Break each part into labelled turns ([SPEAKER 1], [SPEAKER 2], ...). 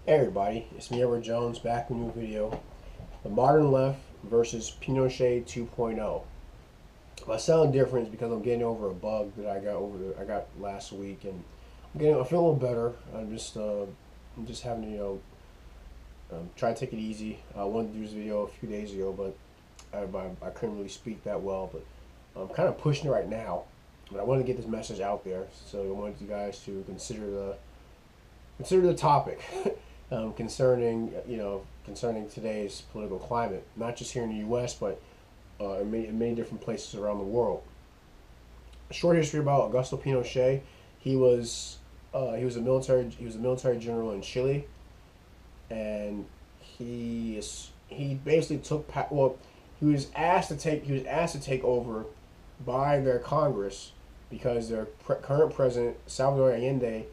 [SPEAKER 1] Hey everybody, it's me Edward Jones back with a new video. The modern left versus Pinochet 2.0. If I sound different, it's because I'm getting over a bug that I got last week, and I feel a little better. I'm just having to try to take it easy. I wanted to do this video a few days ago, but I couldn't really speak that well. But I'm kind of pushing it right now. But I wanted to get this message out there, so I wanted you guys to consider the topic. Concerning today's political climate, not just here in the U.S., but in many different places around the world. A short history about Augusto Pinochet. He was a military general in Chile, and he basically he was asked to take over by their Congress because their current president Salvador Allende,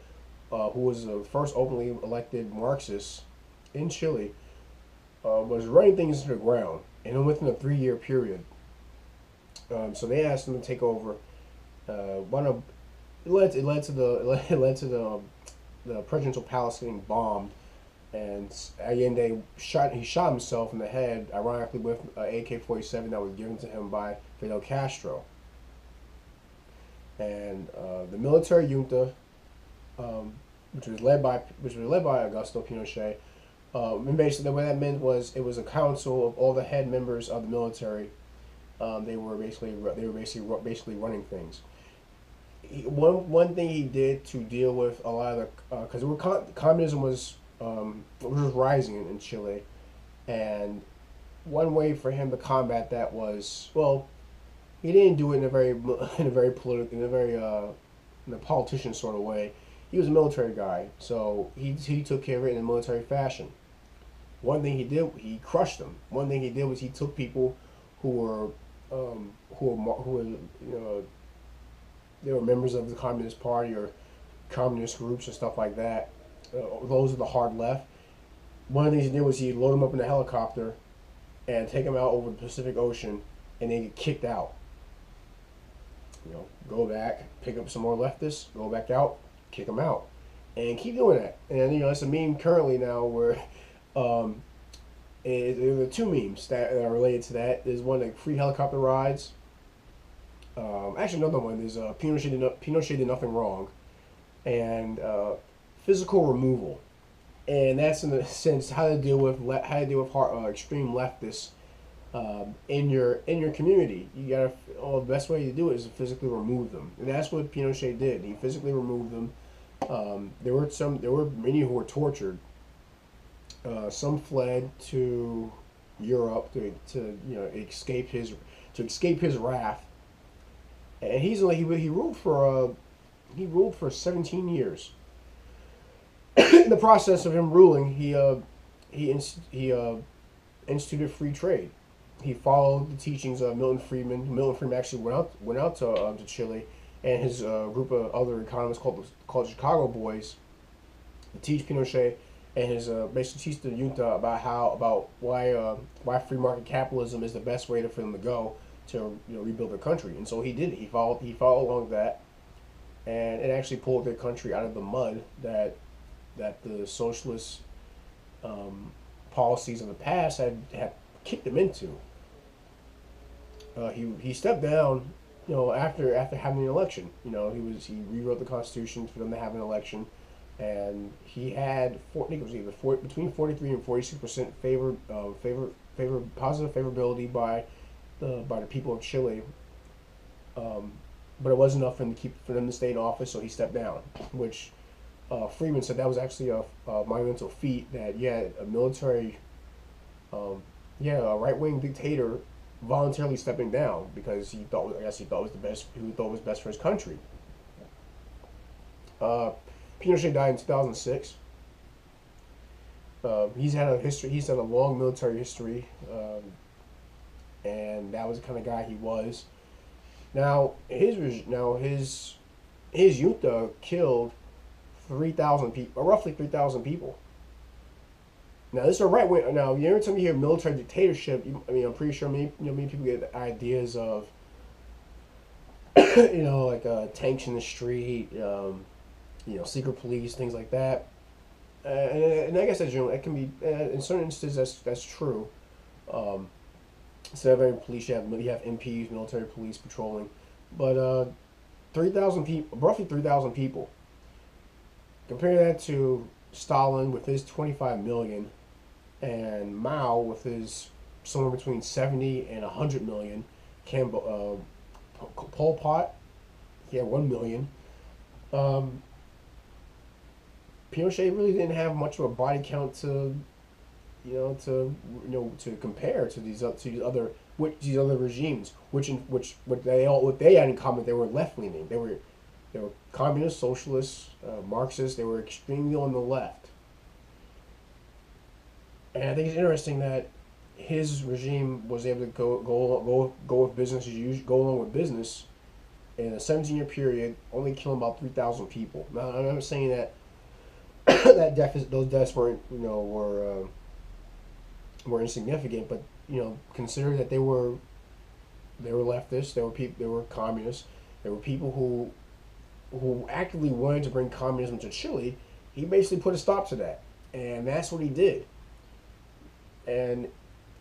[SPEAKER 1] who was the first openly elected Marxist in Chile, was running things to the ground, and within a 3-year period. So they asked him to take over. One of it led to the presidential palace getting bombed, and Allende shot himself in the head, ironically with an AK-47 that was given to him by Fidel Castro. And the military junta, which was led by Augusto Pinochet. And basically, what that meant was it was a council of all the head members of the military. They were basically running things. One thing he did to deal with a lot of the because communism was rising in Chile, and one way for him to combat that was, well, he didn't do it in a very political, in a politician sort of way. He was a military guy, so he took care of it in a military fashion. One thing he did, he crushed them. One thing he did was he took people who were they were members of the Communist Party or communist groups and stuff like that. Those are the hard left. One of the things he did was he load them up in a helicopter and take them out over the Pacific Ocean, and they get kicked out. Go back, pick up some more leftists, go back out, kick them out, and keep doing that. And it's a meme currently now where there are two memes that are related to that. There's one like free helicopter rides. Actually, another one is Pinochet did nothing wrong, and physical removal, and that's in a sense how to deal with extreme leftists in your community. You gotta. The best way to do it is to physically remove them, and that's what Pinochet did. He physically removed them. There were many who were tortured. Some fled to Europe to escape his wrath. And he ruled for 17 years. In the process of him ruling, he instituted free trade. He followed the teachings of Milton Friedman. Milton Friedman actually went out to Chile, and his group of other economists called Chicago Boys to teach Pinochet and his basically teach the junta about why free market capitalism is the best way for them to go to rebuild their country. And so he did it. He followed along with that, and it actually pulled their country out of the mud that the socialist policies of the past had kicked them into. He stepped down, after having an election. He rewrote the Constitution for them to have an election, and he had I think it was between 43 and 46% positive favorability by the people of Chile. But it wasn't enough for them to stay in office, so he stepped down. Which Freeman said that was actually a monumental feat, that a military, a right-wing dictator voluntarily stepping down because he thought was the best. He thought was best for his country. Pinochet died in 2006. He's had a history. He's had a long military history, and that was the kind of guy he was. Now his junta killed 3,000 people, roughly 3,000 people. Now this is a right wing. Now every time you hear military dictatorship, I'm pretty sure many people get ideas of like tanks in the street, secret police, things like that. and I guess that can be in certain instances that's true. Um, Instead of having police, you have MPs, military police patrolling, but 3,000 people, roughly 3,000 people. Compare that to Stalin with his 25 million, and Mao with his somewhere between 70 and 100 million. Pol Pot, he had 1 million. Um, Pinochet really didn't have much of a body count to to compare to these other regimes, what they had in common, they were left leaning. They were communist, socialist, Marxist. They were extremely on the left. And I think it's interesting that his regime was able to go with business as usual, go along with business in a 17-year period, only killing about 3,000 people. Now I'm not saying that those deaths were insignificant, but consider that they were leftists, they were communists, they were people who actively wanted to bring communism to Chile. He basically put a stop to that, and that's what he did. And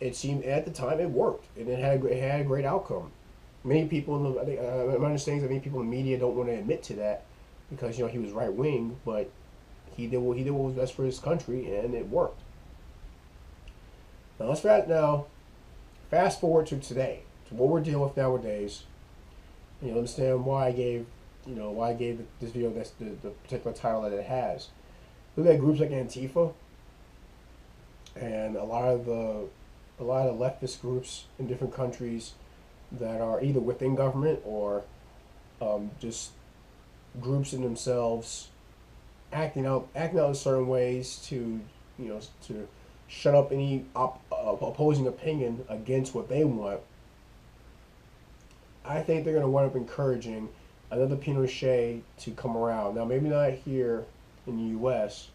[SPEAKER 1] it seemed at the time it worked, and it had a great outcome. Many people I think my understanding is that many people in the media don't want to admit to that because he was right wing, but he did what was best for his country, and it worked. Now fast forward to today, to what we're dealing with nowadays. You understand why I gave this video the particular title that it has. Look at groups like Antifa and a lot of the leftist groups in different countries that are either within government or just groups in themselves acting out in certain ways to shut up any opposing opinion against what they want. I think they're going to wind up encouraging another Pinochet to come around. Now, maybe not here in the U.S.,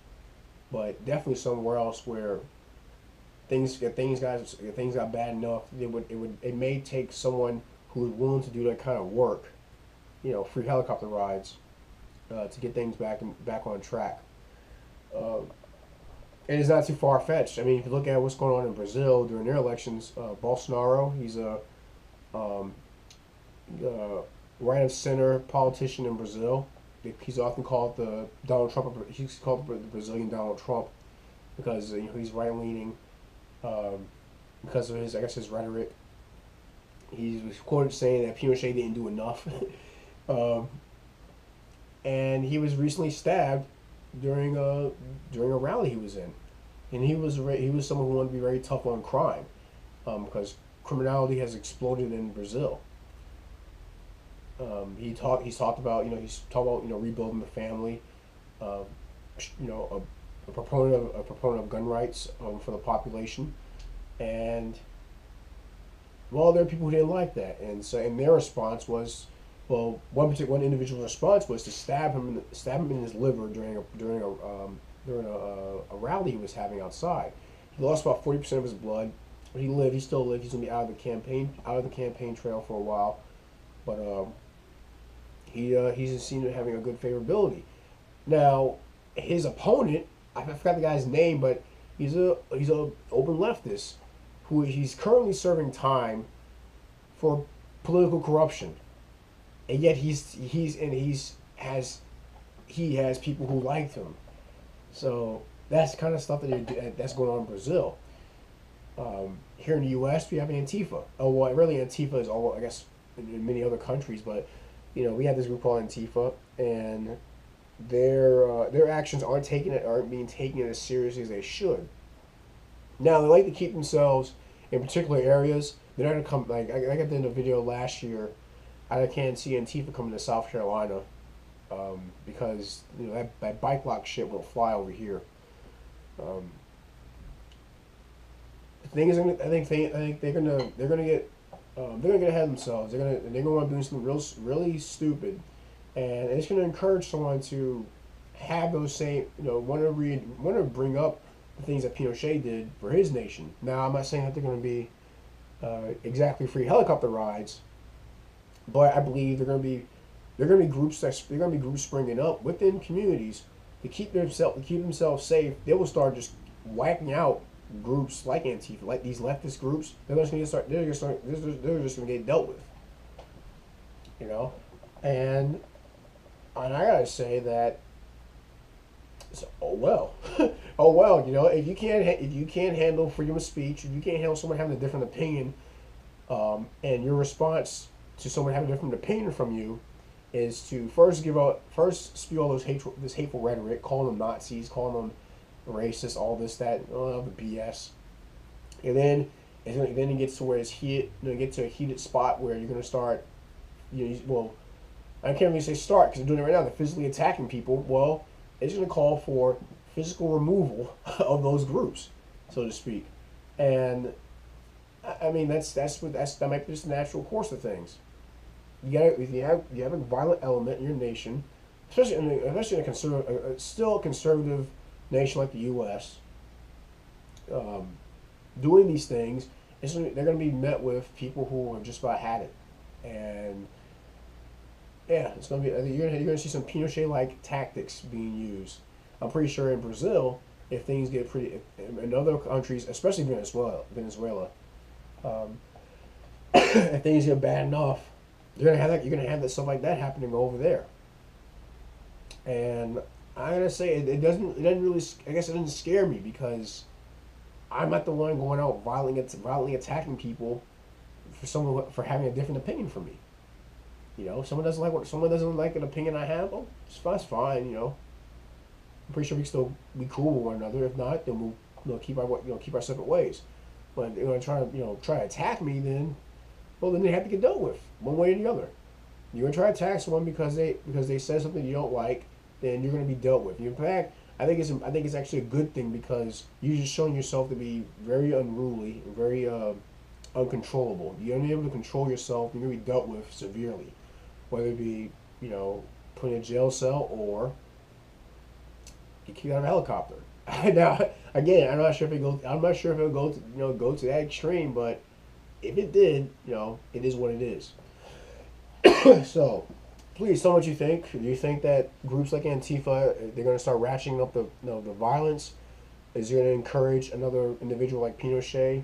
[SPEAKER 1] but definitely somewhere else where things got bad enough. It may take someone who is willing to do that kind of work, free helicopter rides, to get things back on track. And it's not too far fetched. I mean, if you look at what's going on in Brazil during their elections, Bolsonaro, he's a right of center politician in Brazil. He's often called the Donald Trump. He's called the Brazilian Donald Trump because he's right leaning, because of his rhetoric. He was quoted saying that Pinochet didn't do enough, and he was recently stabbed during a rally he was in, and he was someone who wanted to be very tough on crime, because criminality has exploded in Brazil. He's talked about rebuilding the family, a proponent of gun rights for the population, and there are people who didn't like that, and their response was, one individual's response was to stab him in his liver during a rally he was having outside. He lost about 40% of his blood, but he still lived. He's gonna be out of the campaign trail for a while, but he's seen it having a good favorability. Now, his opponent, I forgot the guy's name, but he's a open leftist who he's currently serving time for political corruption, and yet he has people who liked him. So that's the kind of stuff that's going on in Brazil. Here in the U.S., we have Antifa. Oh, well, really, Antifa is all, I guess, in many other countries, but we have this group called Antifa, and their actions aren't being taken as seriously as they should. Now, they like to keep themselves in particular areas. They're not gonna come, like I got in a video last year. I can't see Antifa coming to South Carolina, because that bike lock shit won't fly over here. The thing is, I think they're gonna get ahead of themselves. They're gonna want to do something really stupid, and it's gonna encourage someone to have those same want to bring up the things that Pinochet did for his nation. Now, I'm not saying that they're going to be exactly free helicopter rides, but I believe they're going to be groups springing up within communities themselves safe, they will start just whacking out groups like Antifa, like these leftist groups. They're just gonna get dealt with, you know. And I gotta say that, oh well, oh well, you know, if you can't handle freedom of speech, if you can't handle someone having a different opinion, and your response to someone having a different opinion from you is to first spew all this hateful rhetoric, calling them Nazis, calling them racist, all this, that, all the BS, and then it gets to where get to a heated spot where you're gonna start, well, I can't really say start because they're doing it right now. They're physically attacking people. Well, it's gonna call for physical removal of those groups, so to speak, and I mean that might be just the natural course of things. If you have a violent element in your nation, especially in a still conservative nation like the U.S., doing these things, they're going to be met with people who have just about had it, and yeah, it's going to be you're going to see some Pinochet-like tactics being used. I'm pretty sure in Brazil, if things get in other countries, especially Venezuela, if things get bad enough, you're gonna have that stuff like that happening over there. And I'm gonna say it doesn't really, I guess it doesn't scare me because I'm not the one going out violently attacking people for having a different opinion from me. You know, someone doesn't like an opinion I have. Oh, that's fine. You know, I'm pretty sure we can still be cool with one another. If not, then we'll keep our separate ways. But they're gonna try to attack me, then they have to get dealt with one way or the other. You're gonna try to attack someone because they said something you don't like, then you're gonna be dealt with. In fact, I think it's actually a good thing because you're just showing yourself to be very unruly and very uncontrollable. You're unable to control yourself. You're gonna be dealt with severely, whether it be put in a jail cell or get kicked out of a helicopter. Now, again, I'm not sure if it'll go to that extreme, but if it did, it is what it is. So, please tell me what you think. Do you think that groups like Antifa, they're going to start ratcheting up the violence? Is it going to encourage another individual like Pinochet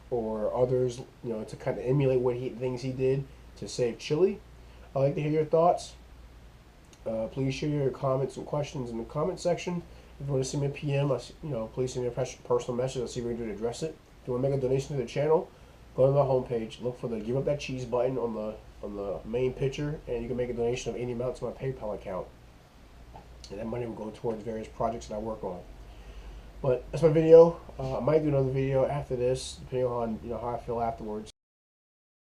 [SPEAKER 1] or others, to kind of emulate things he did to save Chile? I'd like to hear your thoughts. Please share your comments and questions in the comment section. If you want to send me a PM, please send me a personal message. I'll see if we can address it. If you want to make a donation to the channel, go to the homepage, look for the Give Up That Cheese button on the main picture, and you can make a donation of any amount to my PayPal account. And that money will go towards various projects that I work on. But that's my video. I might do another video after this, depending on how I feel afterwards.